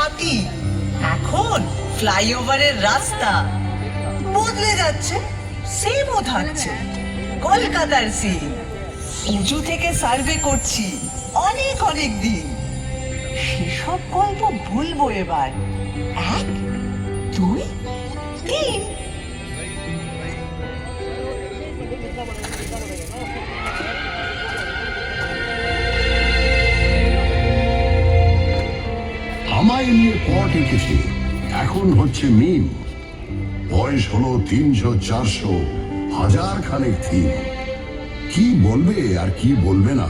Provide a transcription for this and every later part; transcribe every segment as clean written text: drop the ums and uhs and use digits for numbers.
বাকি, এখন ফ্লাইওভারের রাস্তা বদলে যাচ্ছে, সিমও থাকছে কলকাতার সিম। উঁচু থেকে সার্ভে করছি অনেক অনেক দিন, সেসব গল্প বলবো এবার। 1 2 3। আমায় নিয়ে পট এঁকেছে, এখন হচ্ছে মিম। বয়স হলো 300 400 হাজার খানেক থিম। কি বলবে আর কি বলবে না,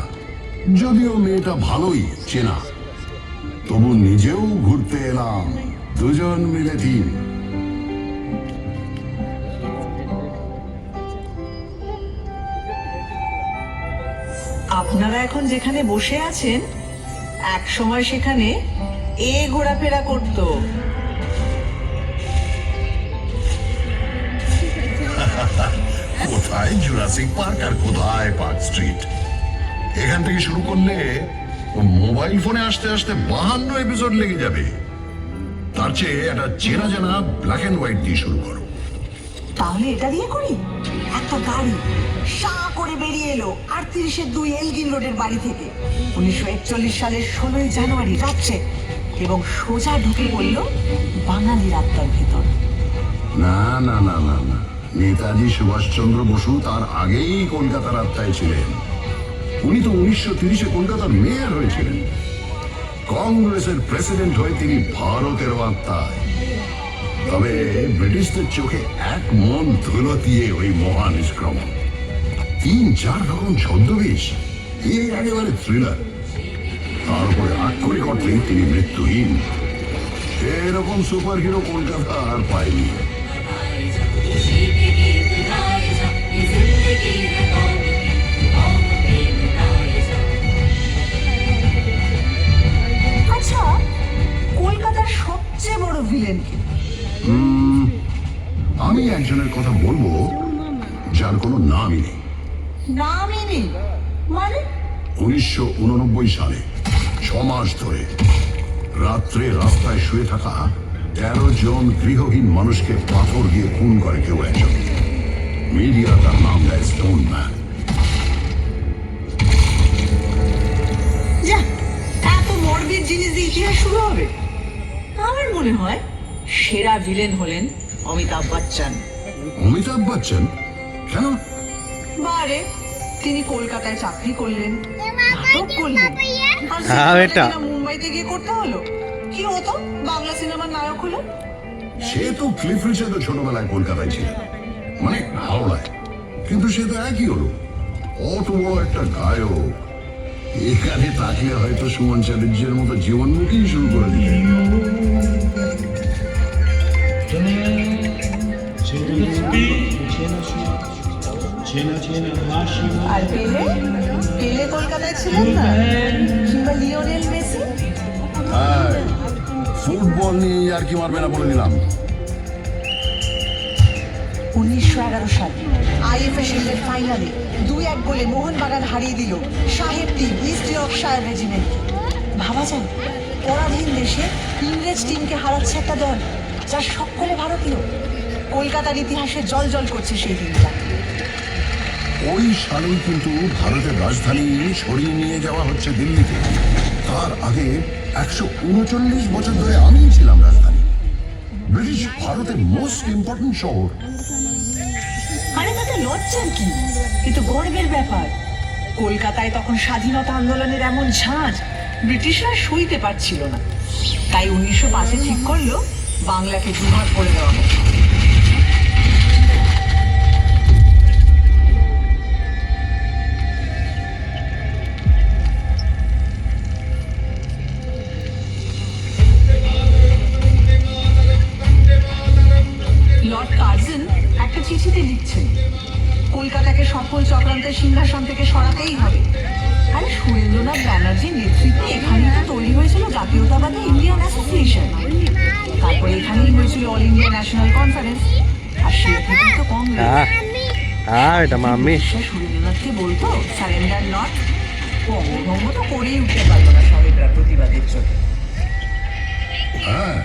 যদিও মেয়েটা ভালোই চেনা, তবু নিজেও ঘুরতে এলাম, দুজন মিলে থিম। আপনারা এখন যেখানে বসে আছেন, এক সময় সেখানে ঘোরাফেরা করতো। কোথায় জুরাসিক পার্ক আর কোথায় পার্ক স্ট্রিট। এখান থেকে শুরু করলে মোবাইল ফোনে আসতে আসতে 52 এপিসোড লেগে যাবে। তার চেয়ে একটা চেনা জানা ব্ল্যাক এন্ড হোয়াইট দিয়ে শুরু করো। তাহলে এটা দিয়ে করি। একটা গাড়ি সা করে বেরিয়ে এলো 38-2 এলগিন রোডের বাড়ি থেকে 1941 সালের 16 জানুয়ারি রাত্রে, এবং সোজা ঢুকে পড়ল বাঙালির আত্মার ভেতর। না না না না না, নেতাজি সুভাষচন্দ্র বসু তার আগেই কলকাতার আত্মায় ছিলেন। উনি তো 1930-এ কলকাতার মেয়র হয়েছিলেন। কংগ্রেসের প্রেসিডেন্ট হয়ে তিনি ভারতের আত্মায়। তবে ব্রিটিশদের চোখে এক মন ধুলো দিয়ে ওই মহান নিষ্ক্রমণ। 3-4 রকম ছদ্মবেশ, একেবারে থ্রিলার। তারপরে আক্ষরিক অর্থেই তিনি মৃত্যুহীন। এরকম সুপার হিরো কলকাতা আর পায়নি। আচ্ছা, কলকাতার সবচেয়ে বড় ভিলেন কি? আমি একজনের কথা বলবো যার কোনো নামই নেই। নামই নেই মানে? 1989 সালে 6 মাস ধরে রাত্রে রাস্তায় শুয়ে থাকা 13 জন গৃহহীন মানুষকে পাথর দিয়ে খুন করে কেউ একজন। মিডিয়া তার নাম দেয় স্টোন ম্যান। যা, এত মর্বিড জিনিস দিয়ে ইতিহাস শুরু হবে? আমার মনে হয় সেরা ভিলেন হলেন অমিতাভ বচ্চন। অমিতাভ বচ্চন? কেন? বারে, তিনি কলকাতায় চাকরি করলেন, নাটক করলেন, আর বেটা। সিনেমাটা কিনা মুম্বাইতে গিয়ে করতে হলো। কি হতো বাংলা সিনেমার নায়ক হলো? সে তো ক্লিফ রিচার্ডও ছোটবেলায় কলকাতায় ছিল, মানে হাওড়ায়, কিন্তু সে তো একই হলো। অত বড় একটা গায়ক এখানে তাকিয়ে হয়তো সুমন চ্যাটার্জির মতো জীবনমুখী শুরু করে দিলেন। আর পেলে? পেলে কলকাতায় ছিলেন না? কিংবা লিওনেল মেসি? হ্যাঁ, ফুটবল নিয়ে আর কি মারবে না বলে দিলাম। 1911 সাল আইএফএ ফাইনালে 2-1 গোলে মোহনবাগান হারিয়ে দিল সাহেব টিম ইস্ট ইয়র্কশায়ার রেজিমেন্ট। ভাবা যায়, পরাধীন দেশে ইংরেজ টিমকে হারাচ্ছে একটা দল যার সকলে ভারতীয়। কলকাতার ইতিহাসে জল করছে সেই দিনটা। ওই সালেই কিন্তু ভারতের রাজধানী সরিয়ে নিয়ে যাওয়া হচ্ছে দিল্লিতে। তার আগে 139 বছর ধরে আমিই ছিলাম রাজধানী। ব্রিটিশ ভারতের মোস্ট ইম্পর্টেন্ট শহর। আরে তাতে লজ্জার কি? কিন্তু গর্বের ব্যাপার। কলকাতায় তখন স্বাধীনতা আন্দোলনের এমন ঝাঁজ ব্রিটিশরা সইতে পারছিল না। তাই 1905-এ ঠিক করলো বাংলাকে দুভাগ করে দেওয়া হবে। লর্ড কার্জন একটা চিঠিতে লিখছেন, কলকাতাকে সফল চক্রান্তের সিংহাসন থেকে সরাতেই হবে। আরে সুরেন্দ্রনাথ ব্যানার্জির নেতৃত্বে এখানেই তো তৈরি হয়েছিল জাতীয়তাবাদী ইন্ডিয়ান অ্যাসোসিয়েশন। তারপরে এখানেই হয়েছিল অল ইন্ডিয়া ন্যাশনাল কনফারেন্স, আর সেই থেকেই তো কংগ্রেস। এটা মাম্মি। সুরেন্দ্রনাথকে বলতো সারেন্ডার নট। বঙ্গভঙ্গ তো করেই উঠতে পারলো না সাহেবরা প্রতিবাদের জন্য। হ্যাঁ,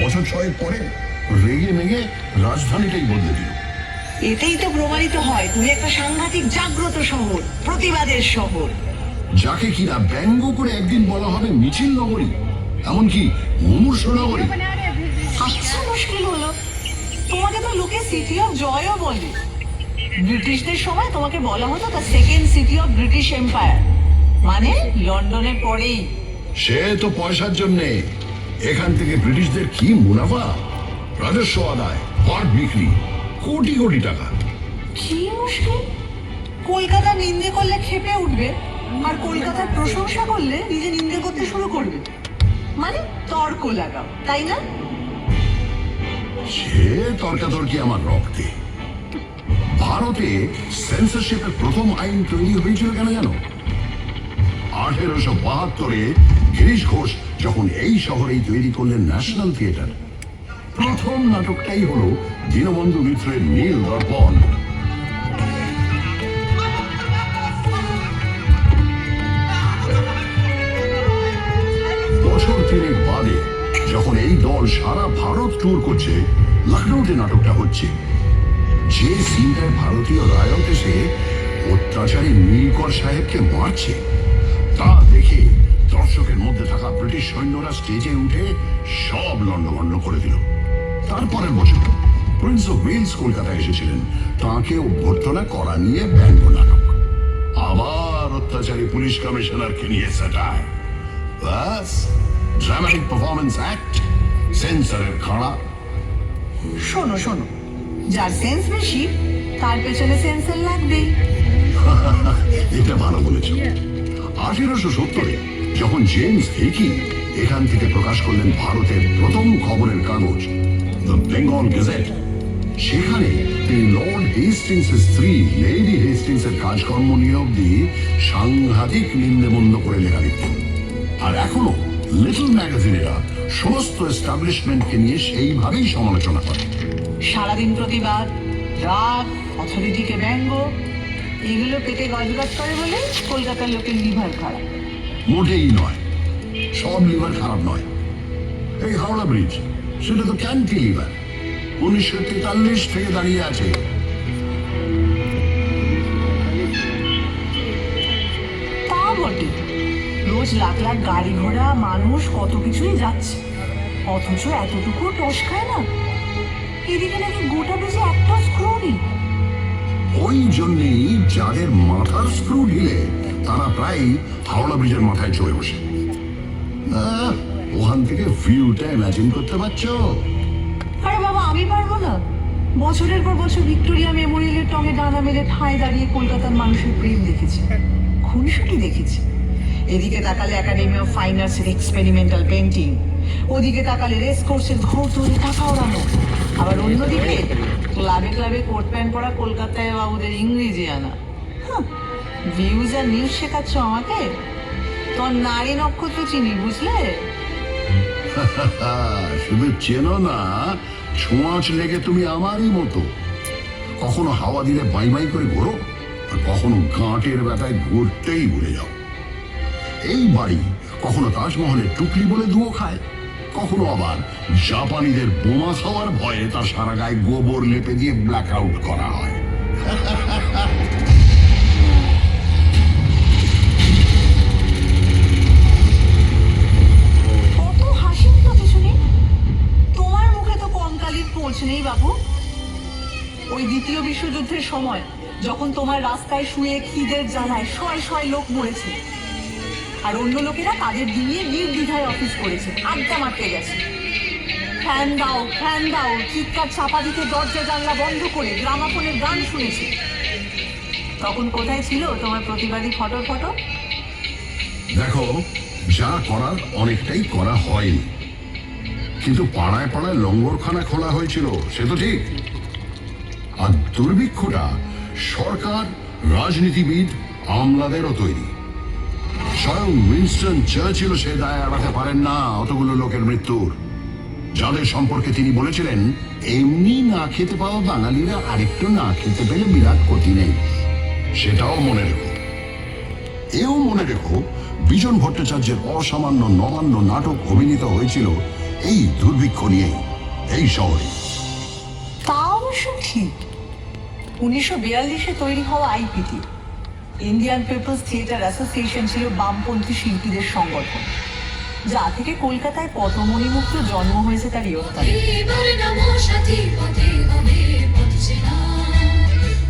বছর 6 পরে রেগে মেগে রাজধানীটাই বদলে দিল। এতেই তো প্রমাণিত হয় তুমি একটা সাংঘাতিক জাগ্রত শহর, প্রতিবাদের শহর। যাকে কিনা ব্যঙ্গ করে একদিন বলা হবে মিছিল নগরী, এমনকি মুমূর্ষ নগরী। আচ্ছা, মুশকিল হলো তোমাকে তো লোকে সিটি অফ জয়ও বলে। ব্রিটিশদের সময় তোমাকে বলা হতো the second city of British empire, মানে লন্ডনের পরেই। সে তো পয়সার জন্যে। এখান থেকে ব্রিটিশদের কি মুনাফা, রাজস্ব আদায়, পাট বিক্রি, কোটি কোটি টাকা। কি মুশকিল, কলকাতা নিন্দে করলে খেপে উঠবে, আর কলকাতার প্রশংসা করলে নিজে নিন্দে করতে শুরু করবে। মানে তর্ক লাগাও, তাই না? সে তর্কাতর্কি আমার রক্তে। ভারতে সেন্সরশিপের প্রথম আইন তৈরি হয়েছিল কেন জানো? 1872-এ গিরিশ ঘোষ যখন এই শহরেই তৈরি করলেন ন্যাশনাল থিয়েটার। প্রথম নাটকটাই হলো দীনবন্ধু মিত্রের নীল দর্পণ। বছর 3 বাদে যখন এই দল সারা ভারত ট্যুর করছে, লখনৌতে নাটকটা হচ্ছে। যে সিনটায় ভারতীয় রায়ত এসে অত্যাচারী নীলকর সাহেবকে মারছে, তা দেখে দর্শকের মধ্যে থাকা ব্রিটিশ সৈন্যরা স্টেজে উঠে সব লন্ডভন্ড করে দিল। তারপরের বছর প্রিন্স অফ ওয়েলস কলকাতায় এসেছিলেন, তাঁকে অভ্যর্থনা করা নিয়ে ব্যঙ্গ নাটক। আবার অত্যাচারী পুলিশ কমিশনারকে নিয়ে স্যাটায়ার। বাস, ড্রামাটিক পারফরমেন্স অ্যাক্ট, সেন্সরের খাড়া। শোনো শোনো, যার সেন্স বেশি তার পেছনে সেন্সর লাগবেই। এটা ভালো বলেছ। 1870-এ যখন জেমস হেকি এখান থেকে প্রকাশ করলেন ভারতের প্রথম খবরের কাগজ দ্য বেঙ্গল গেজেট, সেখানে তিনি লর্ড হেস্টিংসের স্ত্রী লেডি হেস্টিংসের কাজকর্ম নিয়ে অব্দি সাংঘাতিক নিন্দেমন্য করে লেখা লিখতেন। আর এখনো লিটল ম্যাগাজিনেরা সমস্ত এস্টাবলিশমেন্টকে নিয়ে সেইভাবেই সমালোচনা করে। সারাদিন প্রতিবাদ, রাগ, অথরিটিকে ব্যঙ্গ, এগুলো পেটে গজগজ করে বলে কলকাতার লোকের লিভার খারাপ। মোটেই নয়, সব লিভার খারাপ নয়। এই হাওড়া ব্রিজ, সেটা তো ক্যান্টিলিভার, 1943 থেকে দাঁড়িয়ে আছে। তা বটে, রোজ লাখ লাখ গাড়ি ঘোড়া, মানুষ, কত কিছুই যাচ্ছে, অথচ এতটুকু টস খায় না। এদিকে নাকি গোটা ব্রিজে একটা স্ক্রু নেই। ওই জন্যেই যাদের মাথার স্ক্রু ঢিলে তারা প্রায় হাওড়া ব্রিজের মাথায় চড়ে বসে। ওখান থেকে ভিউটা ইমাজিন করতে পারছো? আরে বাবা, আমি পারবো না? বছরের পর বছর ভিক্টোরিয়া মেমোরিয়ালের টঙে ডানা মেলে ঠাঁই দাঁড়িয়ে কলকাতার মানুষের প্রেম দেখেছি, খুনসুটি দেখেছি। এদিকে তাকালে একাডেমি অফ ফাইন আর্টসের এক্সপেরিমেন্টাল পেন্টিং, ওদিকে তাকালে রেস কোর্সের ঘোর ধরে টাকা ওড়ানো, আবার অন্যদিকে ক্লাবে ক্লাবে কোট প্যান্ট পরা কলকাতায় বাবুদের ইংরেজি আনা। ভিউজ আর নিউজ শেখাচ্ছ আমাকে? তোর নারী নক্ষত্র চিনি, বুঝলে? শুধু চেনো না, ছোঁয়াচ লেগে তুমি আমারই মতো। কখনো হাওয়া দিলে বাই বাই করে ঘোরো, আর কখনো গাঁটের ব্যথায় ঘুরতেই ভুলে যাও। এই বাড়ি কখনো তাজমহলের টুকলি বলে ধুয়ো খায়, কখনো আবার জাপানিদের বোমা খাওয়ার ভয়ে তার সারা গায়ে গোবর লেপে দিয়ে ব্ল্যাক আউট করা হয়। কত হাসির তো পিছনে, তোমার মুখে তো কঙ্কালির পোঁছ নেই বাবু। ওই দ্বিতীয় বিশ্বযুদ্ধের সময় যখন তোমার রাস্তায় শুয়ে খিদের জ্বালায় শয় শয় লোক মরেছে, আর অন্য লোকেরা তাদের দিয়ে নির্দ্বিধায় অফিস করেছে, আড্ডা মারতে গেছে, ফ্যান দাও ফ্যান দাও চিৎকার চাপা দিতে দরজা জানলা বন্ধ করে গ্রামাফোনের গান শুনেছে, তখন কোথায় ছিল তোমার প্রতিবাদী ফটো ফটো? দেখো, যা করার অনেকটাই করা হয়নি, কিন্তু পাড়ায় পাড়ায় লঙ্গরখানা খোলা হয়েছিল, সে তো ঠিক। আর দুর্ভিক্ষটা সরকার, রাজনীতিবিদ, আমলাদেরও তৈরি। স্বয়ং উইনস্টন চার্চিল সে দায় এড়াতে পারেন না অতগুলো লোকের মৃত্যুর, যাদের সম্পর্কে তিনি বলেছিলেন, এমনি না খেতে পাওয়া বাঙালিরা আরেকটু না খেতে পেলে বিরাট ক্ষতি নেই। সেটাও মনে রেখো। এও মনে রেখো, বিজন ভট্টাচার্যের অসামান্য নবান্ন নাটক অভিনীত হয়েছিল এই দুর্ভিক্ষ নিয়েই এই শহরে। তা অবশ্য ঠিক। 1942-এ তৈরি হওয়া আইপিটি, ইন্ডিয়ান পিপলস থিয়েটার অ্যাসোসিয়েশন, ছিল বামপন্থী শিল্পীদের সংগঠন, যা থেকে কলকাতায় পথমণিমুক্ত জন্ম হয়েছে তার ইয়ত্তায়। এবার নামো সাথী, পথে হবে পথ চেনা।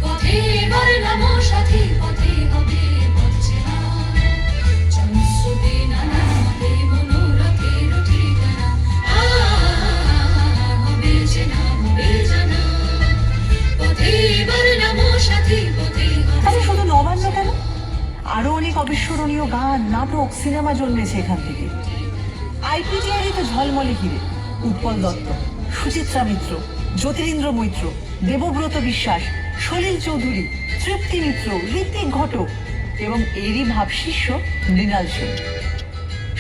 পথে এবার নামো সাথী, পথে হবে পথ চেনা। চমৎসুবে নানা হবে মনোরথের ঠিকানা। হবে চেনা, হবে জানা। পথে এবার নামো সাথী, পথে হবে। আরে শুধু নবান্ন কেন, আরো অনেক অবিস্মরণীয় গান, নাটক, সিনেমা জন্মেছে এখান থেকে। আইপিটিআরই তো ঝলমলে হিরে। উৎপল দত্ত, সুচিত্রা মিত্র, জ্যোতিরিন্দ্র মৈত্র, দেবব্রত বিশ্বাস, সলিল চৌধুরী, তৃপ্তি মিত্র, ঋত্বিক ঘটক এবং এরই ভাবশিষ্য মৃণাল সেন।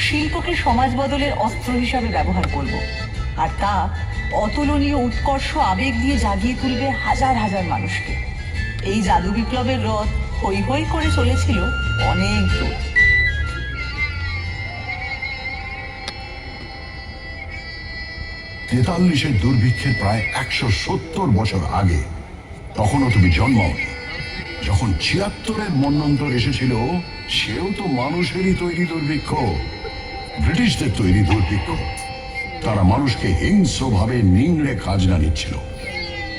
শিল্পকে সমাজ বদলের অস্ত্র হিসাবে ব্যবহার করব, আর তা অতুলনীয় উৎকর্ষ আবেগ দিয়ে জাগিয়ে তুলবে হাজার হাজার মানুষকে। এই জাদু বিপ্লবের রথ হৈ হৈ করে চলেছিল অনেক দূর। 43-এর দুর্ভিক্ষের প্রায় 170 বছর আগে, তখনও তুমি জন্মাওনি। যখন 76-এর মন্বন্তর এসেছিল, সেও তো মানুষেরই তৈরি দুর্ভিক্ষ, ব্রিটিশদের তৈরি দুর্ভিক্ষ। তারা মানুষকে হিংস্রভাবে নিংড়ে খাজনা নিচ্ছিল,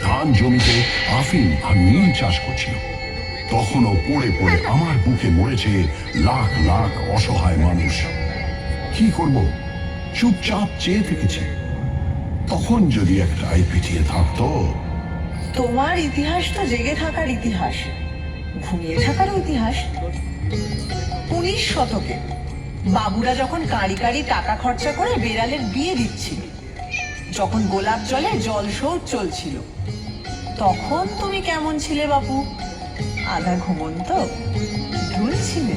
ধান জমিতে আফিম আর নীল চাষ করছিল। তখনও পড়ে পড়ে আমার বুকে মরেছে লাখ লাখ অসহায় মানুষ। কি করব, চুপচাপ চেয়ে থেকেছি। তখন যদি একটা আইপিটিএ থাকতো। তোমার ইতিহাস তো জেগে থাকার ইতিহাস, ঘুমিয়ে থাকার ইতিহাস। 19 শতকে বাবুরা যখন কাঁড়ি কাঁড়ি টাকা খরচা করে বেড়ালের বিয়ে দিচ্ছিল, যখন গোলাপ জলে জল শোধ চলছিল, তখন তুমি কেমন ছিলে বাবু? আধা ঘুমন্ত ঝুলছিলে।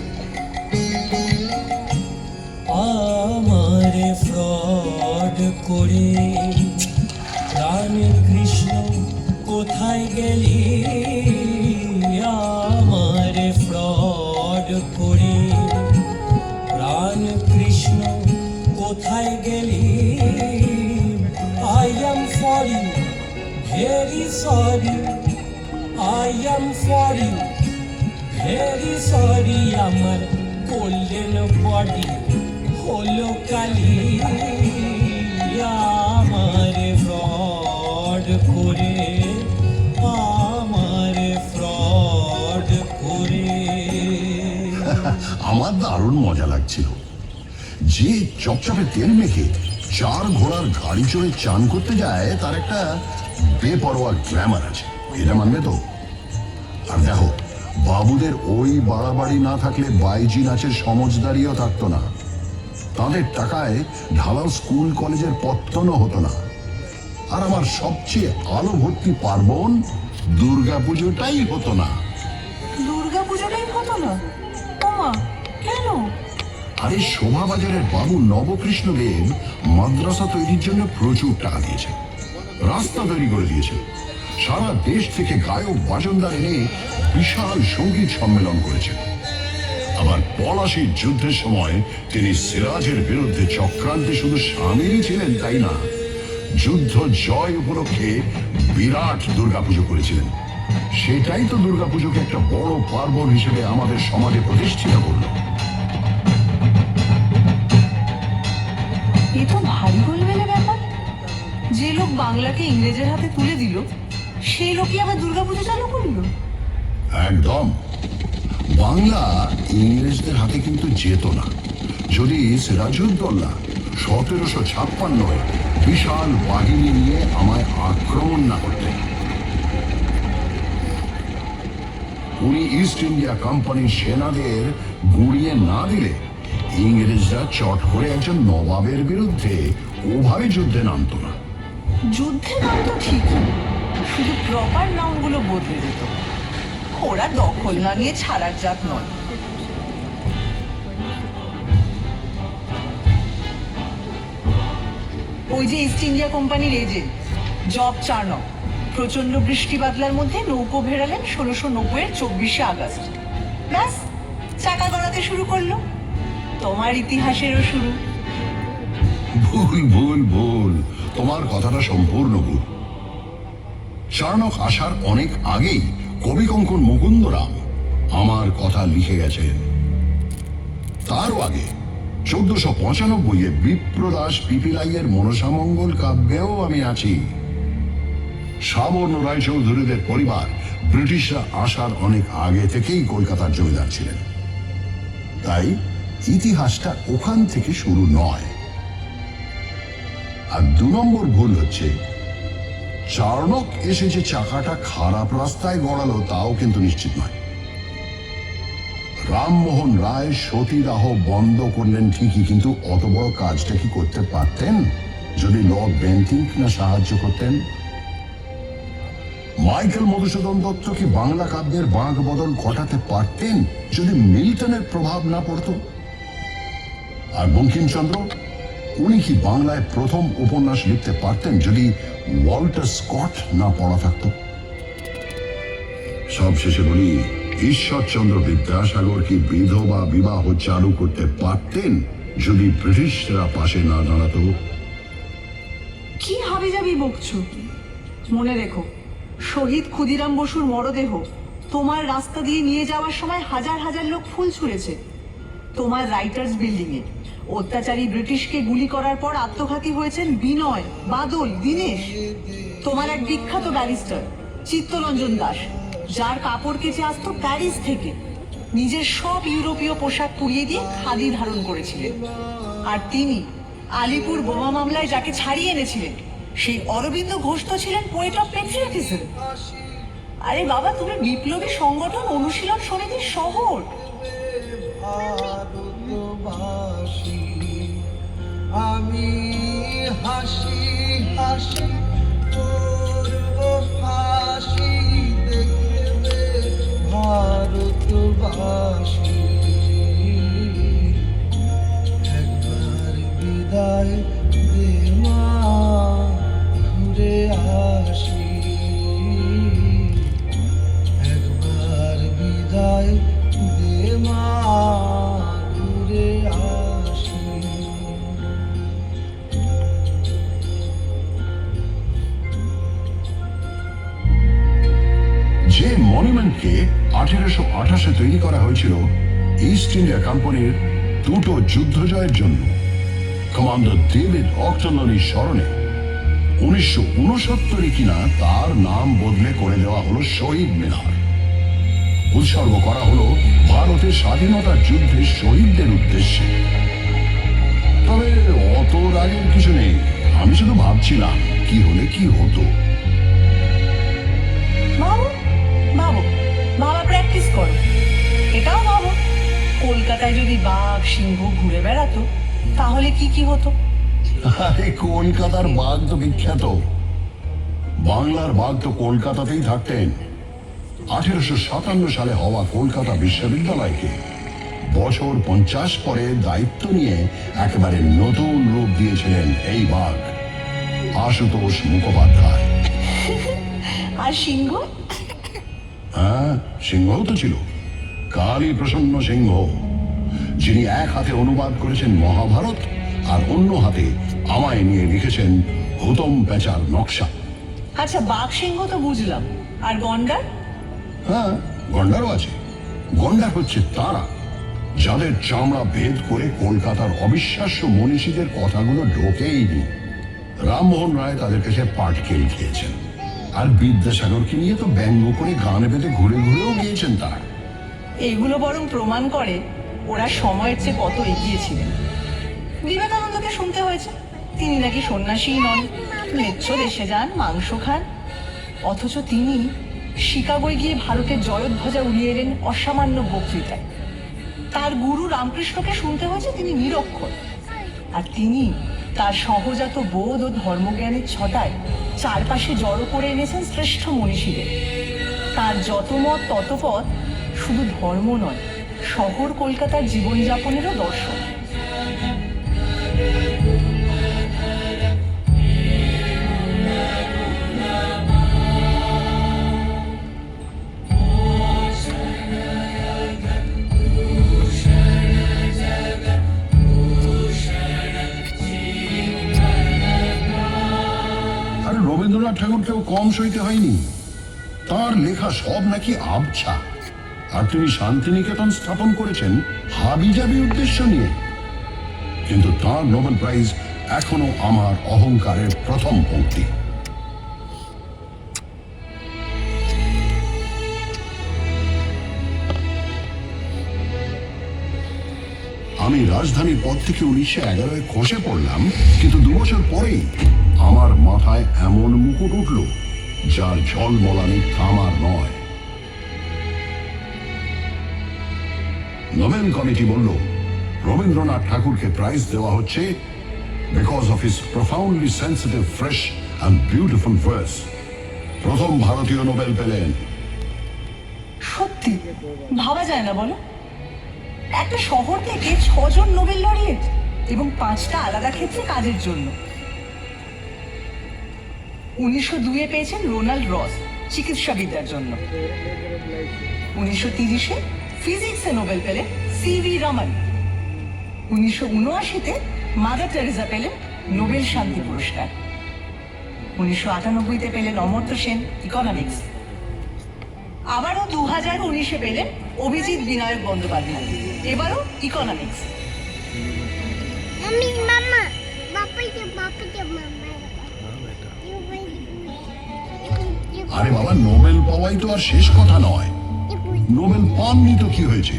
আমারে ফ্রড করে প্রাণের কৃষ্ণ কোথায় গেলি? আমারে ফ্রড করে প্রাণ কৃষ্ণ কোথায় গেলি? I am sorry, very sorry, I am sorry, very sorry. আমার গোল্ডেন বডি হলো কালি। আমারে ফ্রড করে, আমারে ফ্রড করে। আমার দারুণ মজা লাগছিল। যে চপচপে তেল মেখে 4 ঘোড়ার গাড়ি চড়ে চান করতে যায়, তার একটা বেপরোয়া গ্ল্যামার আছে, এটা মানবে তো? আর দেখো, বাবুদের ওই বাড়াবাড়ি না থাকলে বাইজি নাচের সমজদারিও থাকতো না। তাদের টাকায় ঢালাও স্কুল কলেজের পত্তনও হতো না। আর আমার সবচেয়ে আলো ভর্তি পার্বণ দুর্গাপুজোটাই হতো না। দুর্গাপুজোটাই হতো না? ওমা, কেন? আরে শোভাবাজারের বাবু নবকৃষ্ণ দেব মাদ্রাসা তৈরির জন্য প্রচুর টাকা দিয়েছে, রাস্তা তৈরি করে দিয়েছে, সারা দেশ থেকে গায়ক বাজনদার এনে বিশাল সঙ্গীত সম্মেলন করেছে। আবার পলাশির যুদ্ধের সময় তিনি সিরাজের বিরুদ্ধে চক্রান্তে শুধু সামিলই ছিলেন তাই না, যুদ্ধ জয় উপলক্ষে বিরাট দুর্গাপুজো করেছিলেন। সেটাই তো দুর্গাপুজোকে একটা বড় পার্বণ হিসেবে আমাদের সমাজে প্রতিষ্ঠিত করল। এ তো ভারী গোলমেলে ব্যাপার। যে লোক বাংলাকে ইংরেজের হাতে তুলে দিল, সেই লোকই আবার দুর্গাপুজো চালু করলো। একদম। বাংলা ইংরেজদের হাতে কিন্তু যেত না যদি সিরাজউদ্দৌলা 1756 বিশাল বাহিনী নিয়ে আমায় আক্রমণ না করতেন। উনি ইস্ট ইন্ডিয়া কোম্পানির সেনাদের গুঁড়িয়ে না দিলে ইংরেজরা চট করে একজন নবাবের বিরুদ্ধে ওভাবে যুদ্ধে নামতো না। যুদ্ধে নাম তো ঠিকই, শুধু প্রপার নামগুলো বদলে দিত। ওরা দখল না নিয়ে ছাড়ার জাত নয়। ওই যে ইস্ট ইন্ডিয়া কোম্পানির এজেন্ট জব চার্নক প্রচন্ড বৃষ্টি বাদলার মধ্যে নৌকো ভেড়ালেন 1690-এর 24শে আগস্ট। ব্যাস, চাকা গড়াতে শুরু করলো। তোমার ইতিহাসেরও শুরু। ভুল ভুল ভুল, তোমার কথাটা সম্পূর্ণ ভুল। চাণক্য আসার অনেক আগেই কবি কঙ্কন মুকুন্দরাম আমার কথা লিখে গেছেন। তারও আগে 1495-এ বিপ্রদাস পিপিলাইয়ের মনসামঙ্গল কাব্যেও আমি আছি। সাবর্ণ রায়চৌধুরীদের পরিবার ব্রিটিশরা আসার অনেক আগে থেকেই কলকাতার জমিদার ছিলেন, তাই ইতিহাসটা ওখান থেকে শুরু নয়। আর 2 নম্বর ভুল হচ্ছে, চাণক্য এসে যে চাকাটা খারাপ রাস্তায় গড়ালো তাও কিন্তু নিশ্চিত নয়। রামমোহন রায় সতীদাহ বন্ধ করলেন ঠিকই, কিন্তু অত বড় কাজটা কি করতে পারতেন যদি লর্ড বেন্টিঙ্ক না সাহায্য করতেন? মাইকেল মধুসূদন দত্ত কি বাংলা কাব্যের বাঁক বদল ঘটাতে পারতেন যদি মিল্টনের প্রভাব না পড়ত? আর বঙ্কিমচন্দ্র, উনি কি বাংলায় প্রথম উপন্যাস লিখতে পারতেন যদি ওয়াল্টার স্কট না পড়া থাকত? সব শেষে বলি, ঈশ্বরচন্দ্র বিদ্যাসাগর কি বিধবা বিবাহ চালু করতে পারতেন যদি ব্রিটিশরা পাশে না দাঁড়াতো? কি হাবি যাবি বকছো? মনে রেখো, শহীদ ক্ষুদিরাম বসুর মরদেহ তোমার রাস্তা দিয়ে নিয়ে যাওয়ার সময় হাজার হাজার লোক ফুল ছুঁড়েছে। তোমার রাইটার্স বিল্ডিং এ অত্যাচারী ব্রিটিশকে গুলি করার পর আত্মঘাতী হয়েছেন বিনয়, বাদল, দীনেশ। তোমার এক বিখ্যাত ব্যারিস্টার চিত্তরঞ্জন দাস, যার কাপড় কেচে আসতো প্যারিস থেকে, নিজের সব ইউরোপীয় পোশাক পুড়িয়ে দিয়ে খাদি ধারণ করেছিলেন। আর তিনি আলিপুর বোমা মামলায় যাকে ছাড়িয়ে এনেছিলেন, সেই অরবিন্দ ঘোষ তো ছিলেন পোয়েট অফ পেট্রিয়টিজম। আরে বাবা, তুমি বিপ্লবী সংগঠন অনুশীলন সমিতির শহর। ভারতবাসী আমি হাসি হাসি করব ফাঁসি দেখবে ভারতবাসী। একবার বিদায় দে মা, ঘুরে আসি। একবার বিদায় দে মা, ঘুরে আসি। যে মনুমেন্টকে 1828-এ তৈরি করা হয়েছিল ইস্ট ইন্ডিয়া কোম্পানির 2টো যুদ্ধ জয়ের জন্য কমান্ডার ডেভিড অক্টনলির স্মরণে, 1969-এ কিনা তার নাম বদলে করে দেওয়া হলো শহীদ মিনার। উৎসর্গ করা হলো ভারতের স্বাধীনতা যুদ্ধের শহীদদের উদ্দেশ্যে। তবে অত রাগের কিছু নেই, আমি শুধু ভাবছিলাম কি হলে কি হতো। ভাবো ভাবো, ভাবা প্র্যাকটিস করো। এটাও ভাবো, কলকাতায় যদি বাঘ সিংহ ঘুরে বেড়াতো তাহলে কি কি হতো? আরে কলকাতার বাঘ তো বিখ্যাত, বাংলার বাঘ তো কলকাতাতেই থাকতেন। 1857 সালে হওয়া কলকাতা বিশ্ববিদ্যালয়কে বছর 50 পরে দায়িত্ব নিয়ে একেবারে নতুন রূপ দিয়েছিলেন এই বাঘ, আশুতোষ মুখোপাধ্যায়। আর সিংহ? হ্যাঁ, সিংহও তো ছিল, কালী প্রসন্ন সিংহ, যিনি এক হাতে অনুবাদ করেছেন মহাভারত আর অন্য হাতে আমায় নিয়ে লিখেছেন হুতম পেঁচার নকশা। আচ্ছা, বাঘ সিংহ তো বুঝলাম, আর গন্ডার? হ্যাঁ, গন্ডারও আছে। গন্ডার হচ্ছে তারা যাদের চামড়া ভেদ করে কলকাতার অবিশ্বাস্য মনীষীদের কথাগুলো ঢোকেইনি। রামমোহন রায় তাদের কাছে পাটকেল খেয়েছেন, আর বিদ্যাসাগরকে নিয়ে তো ব্যঙ্গ করে গান বেঁধে ঘুরে ঘুরেও গিয়েছেন তারা। এগুলো বরং প্রমাণ করে ওরা সময়ের চেয়ে কত এগিয়ে ছিলেন। বিবেকানন্দকে শুনতে হয়েছে তিনি নাকি সন্ন্যাসী নন, ম্লেচ্ছ দেশে যান, মাংস খান, অথচ তিনি শিকাগোয় গিয়ে ভারতের জয়ধ্বজা উড়িয়ে এলেন অসামান্য বক্তৃতায়। তার গুরু রামকৃষ্ণকে শুনতে হয়েছে তিনি নিরক্ষর, আর তিনি তার সহজাত বোধ ও ধর্মজ্ঞানের ছটায় চারপাশে জড়ো করে এনেছেন শ্রেষ্ঠ মনীষীদের। তার যত মত তত পথ শুধু ধর্ম নয়, শহর কলকাতার জীবনযাপনেরও দর্শন। রবীন্দ্রনাথ ঠাকুরকেও কম সইতে হয়নি। তার লেখা সব নাকি আবছা, আর তিনি শান্তিনিকেতন স্থাপন করেছেন হাবিজাবি উদ্দেশ্য নিয়ে। কিন্তু তার নোবেল প্রাইজ এখনো আমার অহংকারের প্রথম পংক্তি। আমি রাজধানীর পদ থেকে 1911 খসে পড়লাম, কিন্তু 2 বছর পরেই আমার মাথায় এমন মুকুট উঠল যার ঝলমলানি থামার নয়। নোবেল কমিটি বলল রবীন্দ্রনাথ ঠাকুরকে প্রাইজ দেওয়া হচ্ছে because of his profoundly sensitive, fresh and beautiful verse. প্রথম ভারতীয় নোবেল পেলেন। সত্যি ভাবা যায় না বলো, একটা শহর থেকে 6 জন নোবেল লরিয়েট এবং 5টা আলাদা ক্ষেত্রে কাজের জন্য। 1902-এ পেয়েছেন রোনাল্ড রস চিকিৎসাবিদ্যার জন্য। 1930-এ ফিজিক্সে নোবেল পেলেন সিভি রমন। 1979-তে মাদার টেরেসা পেলেন নোবেল শান্তি পুরস্কার। 1998-তে পেলেন অমর্ত্য সেন ইকোনমিক্স। আবারও 2019-এ পেলেন অভিজিৎ বিনায়ক বন্দ্যোপাধ্যায়, এবারও economics. Mami, mama, papa, mama. আরে বাবা, নোবেল পাওয়াই তো আর শেষ কথা নয়। নোবেল পাননি তো কি হয়েছে?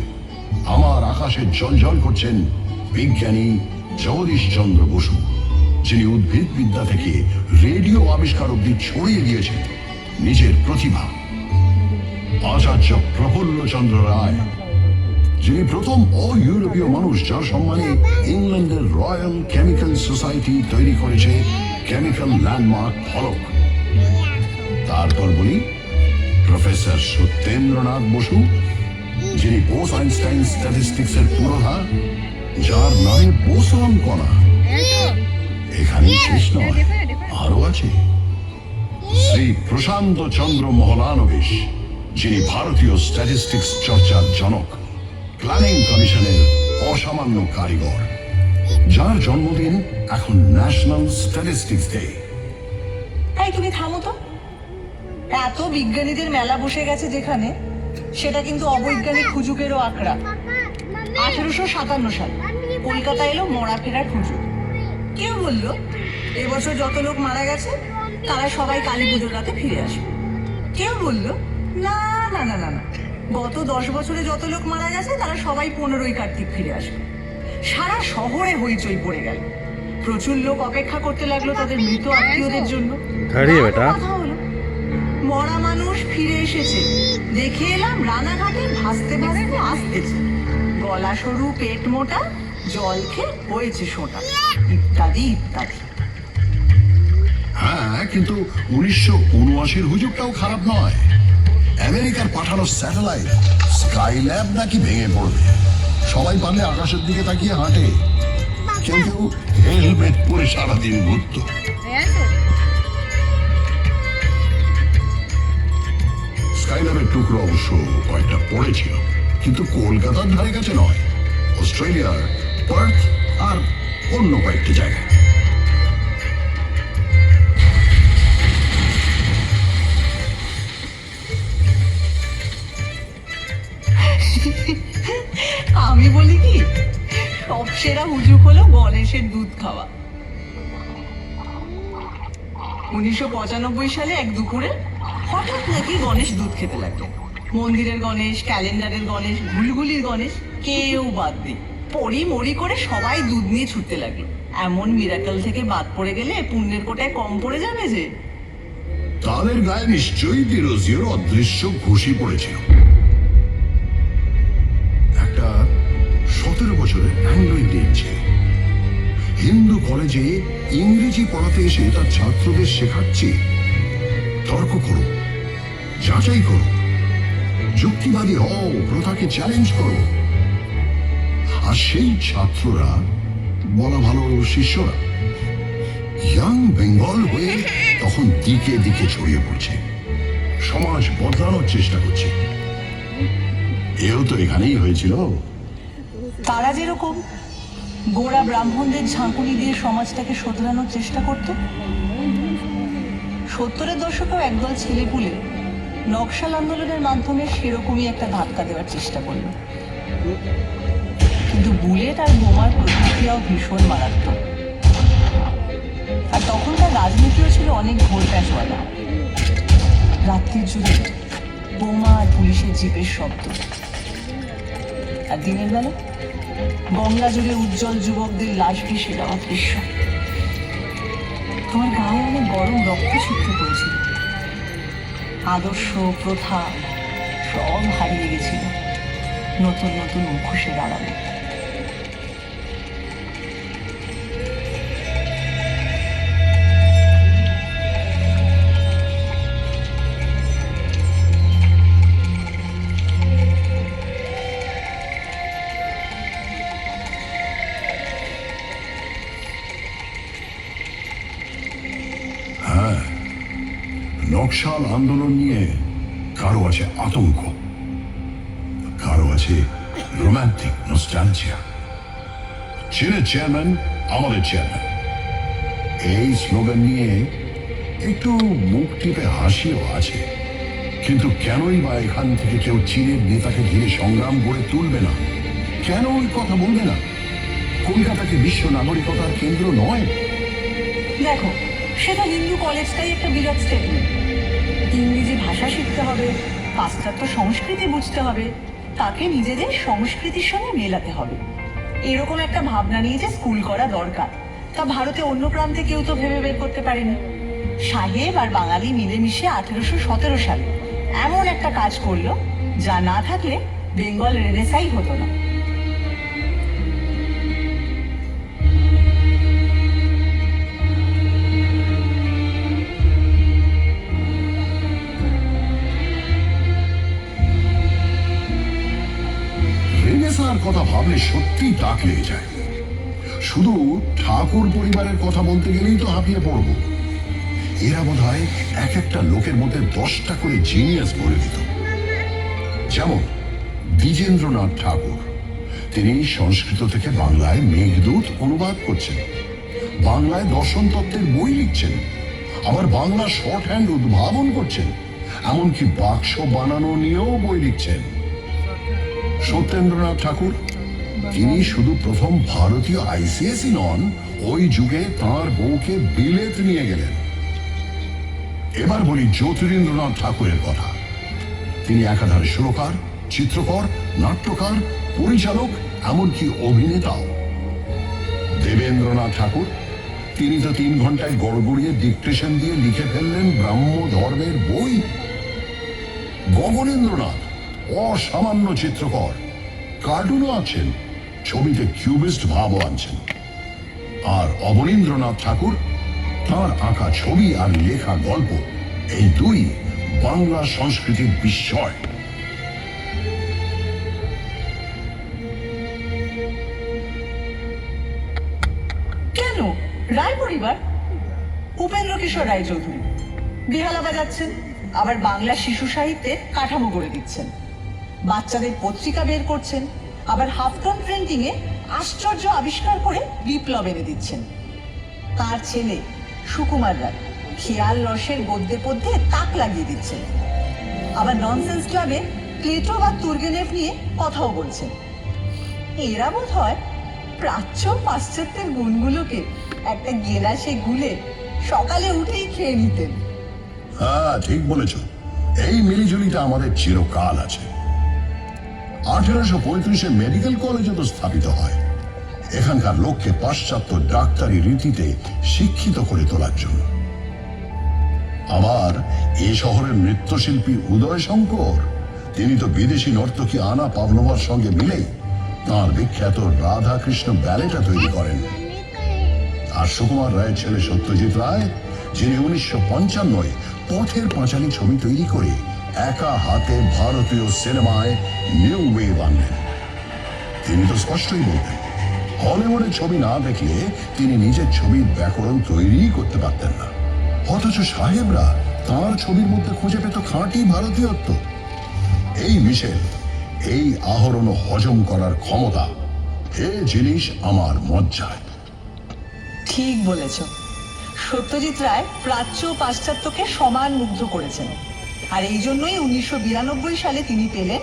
আমার আকাশে জ্বলজ্বল করছেন বিজ্ঞানী জগদীশ চন্দ্র বসু, যিনি উদ্ভিদ বিদ্যা থেকে রেডিও আবিষ্কার অব্দি ছড়িয়ে দিয়েছেন নিজের প্রতিভা। আচার্য প্রফুল্ল চন্দ্র রায়, যিনি প্রথম ইউরোপীয় মানুষ যার সম্মানে ইংল্যান্ডের রয়্যাল কেমিক্যাল সোসাইটি তৈরি করেছে কেমিক্যাল ল্যান্ডমার্ক ফলক। তারপর বলি প্রফেসর সত্যেন্দ্রনাথ বসু, যিনি বোস আইনস্টাইন স্ট্যাটিস্টিক্সের পুরোধা, যার নামে বোসন কণা। এখানেই শেষ নয়, আরো আছে শ্রী প্রশান্ত চন্দ্র মহলানবিশ, যিনি ভারতীয় স্ট্যাটিস্টিক্স চর্চার জনক, প্ল্যানিং কমিশনের অসামান্য কারিগর, যার জন্মদিন এখন ন্যাশনাল স্ট্যাটিস্টিক্স ডে। এই তুমি থামো তো, এত বিজ্ঞানীদের মেলা বসে গেছে যেখানে, সেটা কিন্তু অবৈজ্ঞানিক হুজুগেরও আঁকড়া। 1857 সাল কলকাতা এলো মরা ফেরার হুজুগ। কেউ বললো এবছর যত লোক মারা গেছে তারা সবাই কালী পুজোর রাতে ফিরে আসবে। কেউ বললো না না না না না, গত 10 বছরে যত লোক মারা গেছে তারা সবাই 15ই কার্তিক ফিরে আসবে। সারা শহরে হইচই পড়ে গেল, প্রচুর লোক অপেক্ষা করতে লাগলো তাদের মৃত আত্মীয়দের জন্য। দাঁড়িয়ে বেটা। কথা হলো, মরা মানুষ ফিরে এসেছে, দেখে এলাম রানাঘাটে ভাসতে ভাসতে আসতেছে, গলা সরু পেট মোটা, জল খেয়ে হয়েছে সোটা, ইত্যাদি ইত্যাদি। হ্যাঁ, কিন্তু 1979-র হুজুগটাও খারাপ নয়। আমেরিকার পাঠানো স্যাটেলাইট স্কাইল্যাব নাকি ভেঙে পড়বে। সবাই পারলে আকাশের দিকে তাকিয়ে হাঁটে, কেউ কেউ হেলমেট পরে সারাদিন ঘুরত। স্কাইল্যাবের টুকরো অবশ্য কয়েকটা পড়েছিল, কিন্তু কলকাতার ধারে কাছে নয়, অস্ট্রেলিয়ার পার্থ আর অন্য কয়েকটা জায়গায়। আমি বলি কি, সব সেরা হুজুগ হলো গণেশের দুধ খাওয়া। 1995 সালে এক দুপুরে হঠাৎ নাকি গণেশ দুধ খেতে লাগলেন। মন্দিরের গণেশ, ক্যালেন্ডারের গণেশ, ঘুলঘুলির গণেশ, কেউ বাদ নেই। পড়ি মরি করে সবাই দুধ নিয়ে ছুটতে লাগলো। এমন মিরাকল থেকে বাদ পড়ে গেলে পুণ্যের কোটায় কম পড়ে যাবে যে। তাদের গায়ে নিশ্চয়ই ডিরোজিওর অদৃশ্য ঘুষি পড়েছিল। একটা 17 বছরের অ্যাংলো ইন্ডিয়ান ছেলে হিন্দু কলেজে ইংরেজি পড়াতে এসে তার ছাত্রদের শেখাচ্ছে তর্ক করো, যাচাই করো, যুক্তিবাদী হও, প্রথাকে চ্যালেঞ্জ করো। আর সেই ছাত্ররা, বলা ভালো শিষ্যরা, ইয়াং বেঙ্গল হয়ে তখন দিকে দিকে ছড়িয়ে পড়ছে, সমাজ বদলানোর চেষ্টা করছে। এও তো এখানেই হয়েছিল। তারা যেরকম গোড়া ব্রাহ্মণদের ঝাঁকুনি দিয়ে সমাজটাকে শোধরানোর চেষ্টা করত, 70-এর দশকেও একদল ছেলেপুলে নকশাল আন্দোলনের মাধ্যমে সেরকমই একটা ধাক্কা দেওয়ার চেষ্টা করল, কিন্তু বুলেট আর বোমার প্রতিক্রিয়াও ভীষণ মারাত্মক। আর তখনকার রাজনীতিও ছিল অনেক ঘোর প্যাঁচওয়ালা। রাত্রির জুড়ে বোমা আর পুলিশের জিপের শব্দ, আর দিনের বেলা গঙ্গা জুড়ে উজ্জ্বল যুবকদের লাশ ভেসে যাওয়া দৃশ্য। তোমার গায়ে অনেক গরম রক্ত ছিটকে পড়েছিল। আদর্শ, প্রথা সব হারিয়ে গেছিল নতুন নতুন মুখোশের আড়ালে। হ্যাঁ, নকশাল আন্দোলন নিয়ে কারো আছে আতঙ্ক, কারো আছে রোমান্টিক নস্টালজিয়া। চীনের চেয়ারম্যান আমাদের চেয়ারম্যান, এই স্লোগান নিয়ে একটু মুখ টিপে হাসিও আছে। কিন্তু কেনই বা এখান থেকে কেউ চীনের নেতাকে ঘিরে সংগ্রাম গড়ে তুলবে না? কেন ওই কথা বলবে না? কলকাতাকে বিশ্ব নাগরিকতার কেন্দ্র নয়? দেখো, সেটা হিন্দু কলেজটাই একটা বিরাট স্টেটমেন্ট। ইংরেজি ভাষা শিখতে হবে, পাশ্চাত্য সংস্কৃতি বুঝতে হবে, তাকে নিজেদের সংস্কৃতির সঙ্গে মেলাতে হবে, এরকম একটা ভাবনা নিয়ে যে স্কুল করা দরকার, তা ভারতে অন্য প্রান্তে কেউ তো ভেবে বের করতে পারেনি। সাহেব আর বাঙালি মিলেমিশে 1817 সালে এমন একটা কাজ করলো যা না থাকলে বেঙ্গল রেনেসাই হতো না। রেনেসাঁর কথা ভাবলে সত্যি তাক লেগে যায়। শুধু ঠাকুর পরিবারের কথা বলতে গেলেই তো হাঁপিয়ে পড়ব। এরা বোধ হয় এক একটা লোকের মধ্যে 10টা করে জিনিয়াস গড়ে দিত। যেমন দ্বিজেন্দ্রনাথ ঠাকুর, তিনি সংস্কৃত থেকে বাংলায় মেঘদূত অনুবাদ করছেন, বাংলায় দর্শন তত্ত্বের বই লিখছেন, আবার বাংলা শর্ট হ্যান্ড উদ্ভাবন করছেন, এমনকি বাক্স বানানো নিয়েও বই লিখছেন। সত্যেন্দ্রনাথ ঠাকুর, তিনি শুধু প্রথম ভারতীয় আইসিএসই নন, ওই যুগে তাঁর বউকে বিলেত নিয়ে গেলেন। এবার বলি জ্যোতিরিন্দ্রনাথ ঠাকুরের কথা। তিনি একাধারে সুরকার, চিত্রকর, নাট্যকার, পরিচালক, এমনকি অভিনেতাও। দেবেন্দ্রনাথ ঠাকুর, তিনি তো 3 ঘন্টায় গড়গড়িয়ে ডিকটেশন দিয়ে লিখে ফেললেন ব্রাহ্ম ধর্মের বই। গগনেন্দ্রনাথ অসামান্য চিত্রকর, কার্টুনও আছেন, ছবিতে কিউবিস্ট ভাবও আনছেন। আর অবনীন্দ্রনাথ ঠাকুর, তাঁর আঁকা ছবি আর লেখা গল্প, এই দুই বাংলা সংস্কৃতির বিস্ময়। কেন রায় পরিবার? উপেন্দ্র কিশোর রায়চৌধুরী বেহালা বাজাচ্ছেন, আবার বাংলা শিশু সাহিত্যে কাঠামো গড়ে দিচ্ছেন, বাচ্চাদের পত্রিকা বের করছেন, আবার হাফটন প্রিন্টিং এ আশ্চর্য আবিষ্কার করে বিপ্লব এনে দিচ্ছেন। তার ছেলে সুকুমার রায় খেয়াল রসের গদ্যে পদ্যে তাক লাগিয়ে দিচ্ছেন, আবার ননসেন্স ক্লাবে প্লেটো বা তুর্গেনেভ নিয়ে কথাও বলছেন। এরা বোধ হয় প্রাচ্য পাশ্চাত্যের গুণগুলোকে একটা গেলাসে গুলে সকালে উঠেই খেয়ে নিতেন। হ্যাঁ, ঠিক বলেছ। এই মিলিজুলিটা আমাদের চিরকাল আছে। 1835-এ মেডিকেল কলেজও তো স্থাপিত হয়, এখানকার লোককে পাশ্চাত্য ডাক্তারি রীতিতে শিক্ষিত করে তোলার জন্য। আবার এ শহরের নৃত্যশিল্পী উদয় শঙ্কর, তিনি তো বিদেশি নর্তকী আনা পাভলোভার সঙ্গে মিলে তাঁর বিখ্যাত রাধা কৃষ্ণ ব্যালেটা তৈরি করেন। আর সুকুমার রায়ের ছেলে সত্যজিৎ রায়, যিনি 1955-এ পথের পাঁচালী ছবি তৈরি করে একা হাতে ভারতীয় সিনেমায় নিউ ওয়েভ আনলেন। তিনি তো স্পষ্টই বলতেন, হলিউডের ছবি না দেখলে তিনি নিজের ছবির ব্যাকরণ তৈরি করতে পারতেন না। অথচ সাহেবরা তাঁর ছবির মধ্যে খুঁজে পেত খাঁটি ভারতীয়ত্ব। এই মিশেল, এই আহরণ হজম করার ক্ষমতা, এ জিনিস আমার মজ্জায়। ঠিক বলেছ। সত্যজিৎ রায় প্রাচ্য ও পাশ্চাত্যকে সমান মুগ্ধ করেছেন, আর এই জন্যই 1992 সালে তিনি পেলেন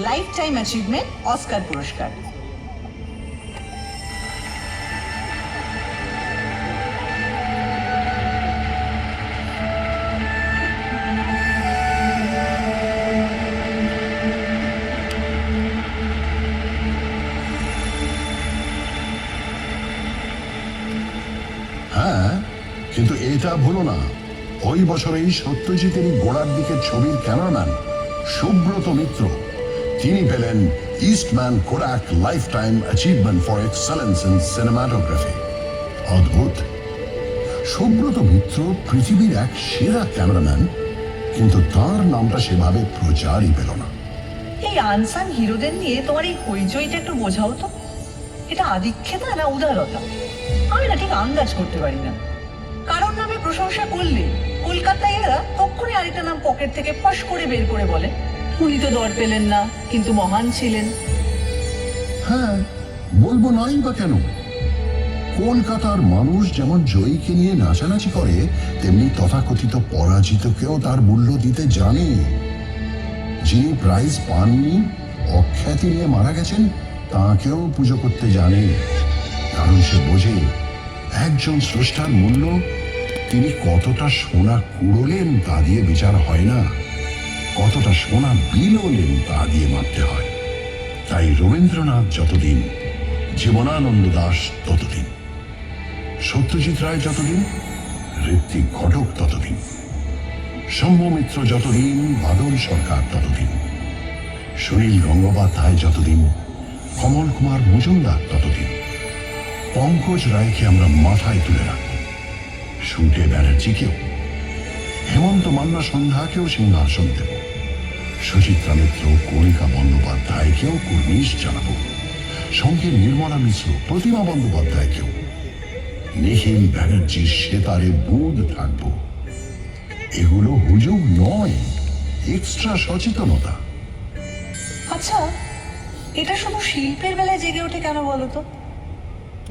লাইফ টাইম অ্যাচিভমেন্ট অস্কার পুরস্কার। হ্যাঁ, কিন্তু এটা ভুলো না, ওই বছরেই সত্যজিতেরই গোড়ার দিকের ছবির ক্যামেরাম্যান সুব্রত মিত্র তিনি পেলেন Eastman Kodak life time achievement for excellence in cinematography. অদ্ভুত, সুব্রত মিত্র পৃথিবীর এক সেরা ক্যামেরাম্যান, কিন্তু তার নামটা সেভাবে প্রচারই পেল না। এই আনসান হিরোদের নিয়ে তোমার এই হইচইটা একটু বোঝাও তো, এটা আদিক্ষেতা না উদারতা? আমি না ঠিক আন্দাজ করতে পারি না। কারোর নামে প্রশংসা করলে কলকাতায় এরা তক্ষুনি আরেকটা নাম পকেট থেকে ফস করে বের করে বলে, উনি তো দর পেলেন না কিন্তু মহান ছিলেন। হ্যাঁ, বলবো নাই বা কেন? কলকাতার মানুষ যেমন জয়ীকে নিয়ে নাচানাচি করে, তেমনি তথাকথিত পরাজিতকেও তার মূল্য দিতে জানে। যিনি প্রাইজ পাননি, অখ্যাতি নিয়ে মারা গেছেন, তাকেও পুজো করতে জানে, কারণ সে বোঝে একজন স্রষ্টার মূল্য তিনি কতটা সোনা কুড়োলেন তা দিয়ে বিচার হয় না, কতটা সোনা বিলোলেন তা দিয়ে মাপতে হয়। তাই রবীন্দ্রনাথ যতদিন, জীবনানন্দ দাশ ততদিন, সত্যজিৎ রায় যতদিন, ঋত্বিক ঘটক ততদিন, শম্ভু মিত্র যতদিন, বাদল সরকার ততদিন, সুনীল গঙ্গোপাধ্যায় যতদিন, কমল কুমার মজুমদার ততদিন, পঙ্কজ রায়কে আমরা মাথায় তুলে রাখব, সুটে ব্যানার্জিকেও, হেমন্ত মান্না সন্ধ্যাকেও সিংহাসন দেব, সুচিত্রা মিত্র, কণিকা বন্দ্যোপাধ্যায়কেও কুর্নিশ জানাবো, সঙ্গে নির্মলা মিশ্র, প্রতিমা বন্দ্যোপাধ্যায়কেও, নিখিল ব্যানার্জির সেতারে বুঁদ থাকবো। এগুলো হুজুগ নয়, এক্সট্রা সচেতনতা। আচ্ছা, এটা শুধু শিল্পের বেলায় জেগে ওঠে কেন বলতো?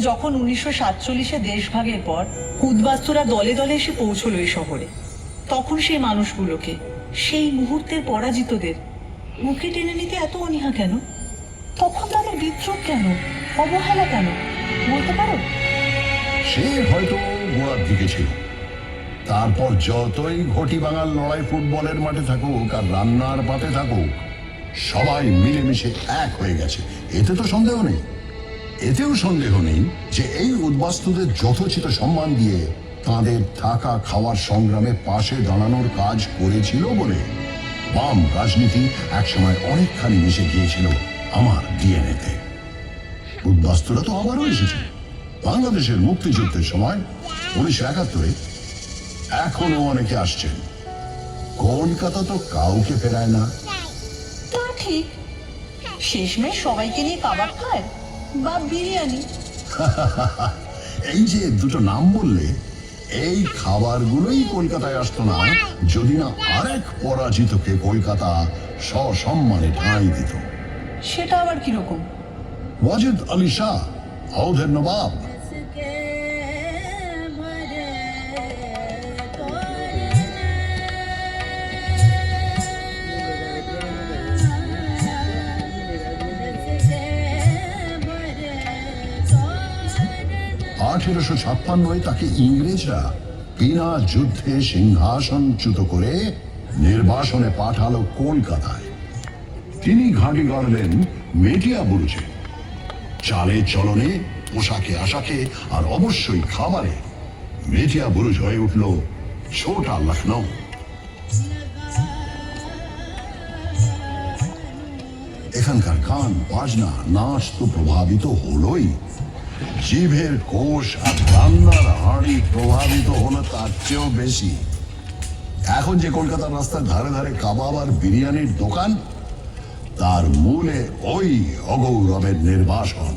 যখন 1947-এ দেশভাগের পর উদ্বাস্তুরা দলে দলে এসে পৌঁছলো এই শহরে, তখন সেই মানুষগুলোকে, সেই মুহূর্তের পরাজিতদের মুখে টেনে নিতে এত অনীহা কেন? তখন তাদের বিদ্রোহ কেন, অবহেলা কেন, বলতে পারো? সে হয়তো গোড়ার দিকে ছিল, তারপর যতই ঘটি বাঙাল লড়াই ফুটবলের মাঠে থাকুক আর রান্নার পাতে থাকুক, সবাই মিলেমিশে এক হয়ে গেছে, এতে তো সন্দেহ নেই। এতেও সন্দেহ নেই যে এই উদ্বাস্তুদের যথোচিত সম্মান দিয়ে তাদের থাকা খাওয়ার সংগ্রামে পাশে দাঁড়ানোর কাজ করেছিল বলে বাম রাজনীতি একসময় অনেকখানি মিশে গিয়েছিল আমার ডিএনএতে। উদ্বাস্তুরা তো আবারও এসেছে বাংলাদেশের মুক্তিযুদ্ধের সময় 1971-এ, এখনো অনেকে আসছেন। কলকাতা তো কাউকে ফেরায় না। তা ঠিক, শেষমেশ সবাইকে নিয়ে কাবাব খায় বা বিরিয়ানি। এই যে দুটো নাম বললে, এই খাবারগুলোই কলকাতায় আসতো না যদি না আরেক পরাজিতকে কলকাতা সসম্মানে ঠাঁই দিত। সেটা আবার কিরকম? ওয়াজেদ আলী শাহ, আওধের নবাব। আঠেরোশো 56-এ তাকে ইংরেজরা বিনা যুদ্ধে সিংহাসনচ্যুত করে নির্বাসনে পাঠালো কলকাতায়। তিনি ঘাঁটি গাড়লেন মেটিয়া বুরুজে। চালে চলনে, পোশাকে আশাকে আর অবশ্যই খাবারে মেটিয়া বুরুজ হয়ে উঠল ছোটা লখনৌ। এখানকার গান বাজনা নাচ তো প্রভাবিত হলোই, জিভের কোষ আর রান্নার হাঁড়ি প্রভাবিত হলো তার চেয়েও বেশি। এখন যে কলকাতার রাস্তার ধারে ধারে কাবাব আর বিরিয়ানির দোকান, তার মূলে ওই অগৌরবের নির্বাসন।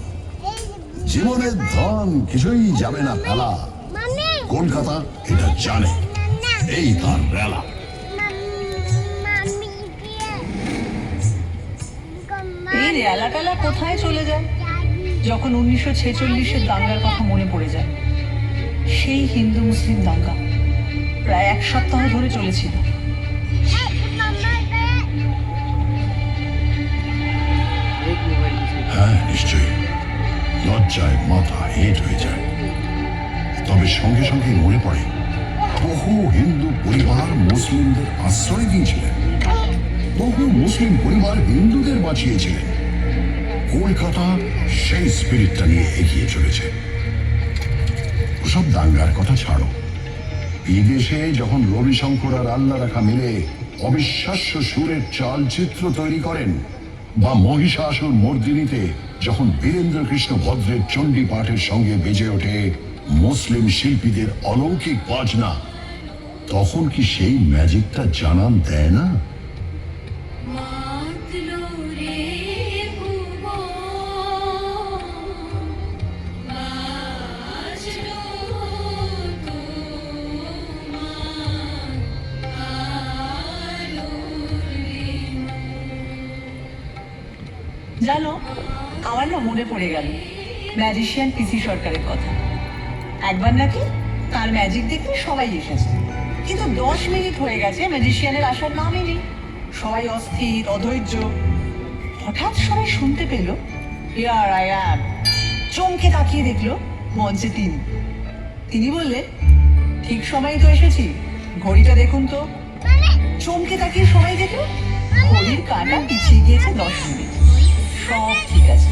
জীবনের ধন কিছুই যাবে না ফেলা, কলকাতা এটা জানে, এই তার রেলা। এই রেলা টেলা কোথায় চলে যায় যখন 1946-এর দাঙ্গার কথা মনে পড়ে যায়? সেই হিন্দু মুসলিম দাঙ্গা প্রায় 1 সপ্তাহ ধরে চলেছিল। হ্যাঁ নিশ্চয়ই, লজ্জায় মাথা হেঁট হয়ে যায়। তবে সঙ্গে সঙ্গে মনে পড়ে বহু হিন্দু পরিবার মুসলিমদের আশ্রয় দিয়েছিলেন, বহু মুসলিম পরিবার হিন্দুদের বাঁচিয়েছিলেন। কলকাতা সেই স্পিরিটটা নিয়ে এগিয়ে চলেছে। ওসব দাঙ্গার কথা ছাড়ো, বিদেশে যখন রবিশঙ্কর আর আল্লাহ রাখা মিলে অবিশ্বাস্য সুরের চালচিত্র তৈরি করেন, বা মহিষাসুর মর্দিনীতে যখন বীরেন্দ্র কৃষ্ণ ভদ্রের চণ্ডী পাঠের সঙ্গে বেজে ওঠে মুসলিম শিল্পীদের অলৌকিক বাজনা, তখন কি সেই ম্যাজিকটা জানান দেয় না? মাতলো রে ভুবন, বাজলো তোমার আলোর রেণু। জানো, আমার না মনে পড়ে গেল ম্যাজিশিয়ান পিসি সরকারের কথা। একবার নাকি তার ম্যাজিক দেখতে সবাই এসেছে, কিন্তু 10 মিনিট হয়ে গেছে ম্যাজিশিয়ানের আসার নামই নেই। সবাই অস্থির, অধৈর্য। হঠাৎ সবাই শুনতে পেল হিয়ার আই অ্যাম। চমকে তাকিয়ে দেখলো মঞ্চে তিনি বললেন, ঠিক সময় তো এসেছি, ঘড়িটা দেখুন তো। চমকে তাকিয়ে সবাই দেখলো ঘড়ির কাঁটা পিছিয়ে গিয়েছে 10 মিনিট। সব ঠিক আছে,